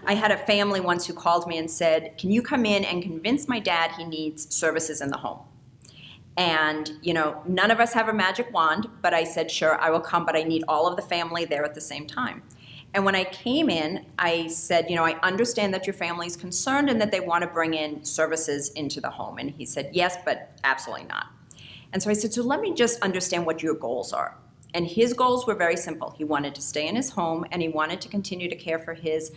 I had a family once who called me and said, can you come in and convince my dad he needs services in the home? And, none of us have a magic wand, but I said, sure, I will come, but I need all of the family there at the same time. And when I came in, I said, I understand that your family is concerned and that they want to bring in services into the home. And he said, yes, but absolutely not. And so I said, so let me just understand what your goals are. And his goals were very simple. He wanted to stay in his home, and he wanted to continue to care for his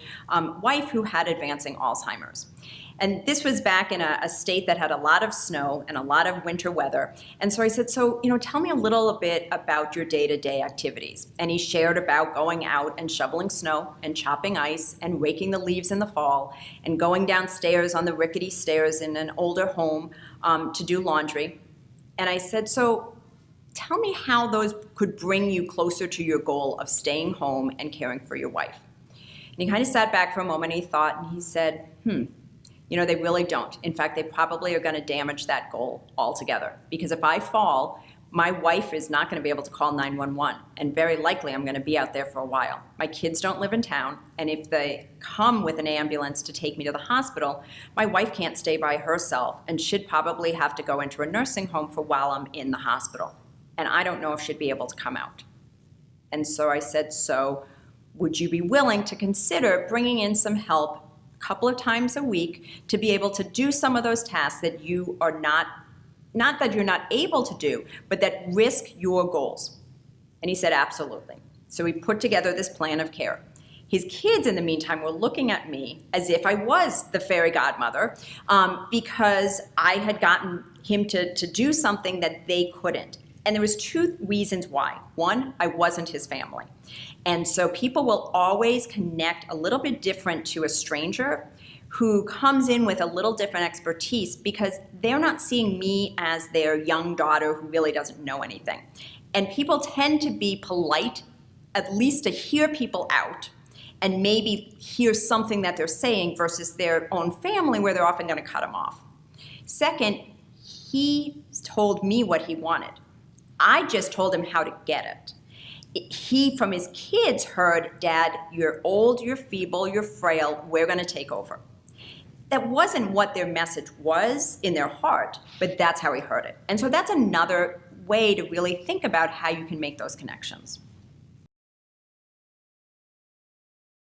wife who had advancing Alzheimer's. And this was back in a state that had a lot of snow and a lot of winter weather. And so I said, so, tell me a little bit about your day-to-day activities. And he shared about going out and shoveling snow and chopping ice and raking the leaves in the fall and going downstairs on the rickety stairs in an older home to do laundry. And I said, so tell me how those could bring you closer to your goal of staying home and caring for your wife. And he kind of sat back for a moment, and he thought, and he said, they really don't. In fact, they probably are going to damage that goal altogether. Because if I fall, my wife is not going to be able to call 911. And very likely I'm going to be out there for a while. My kids don't live in town. And if they come with an ambulance to take me to the hospital, my wife can't stay by herself and should probably have to go into a nursing home for while I'm in the hospital. And I don't know if she'd be able to come out. And so I said, so would you be willing to consider bringing in some help couple of times a week to be able to do some of those tasks that you are not that you're not able to do, but that risk your goals? And he said, absolutely. So we put together this plan of care. His kids, in the meantime, were looking at me as if I was the fairy godmother because I had gotten him to do something that they couldn't. And there was two reasons why. One, I wasn't his family. And so people will always connect a little bit different to a stranger who comes in with a little different expertise because they're not seeing me as their young daughter who really doesn't know anything. And people tend to be polite, at least to hear people out and maybe hear something that they're saying versus their own family where they're often going to cut them off. Second, he told me what he wanted. I just told him how to get it. He, from his kids, heard, Dad, you're old, you're feeble, you're frail, we're going to take over. That wasn't what their message was in their heart, but that's how he heard it. And so that's another way to really think about how you can make those connections.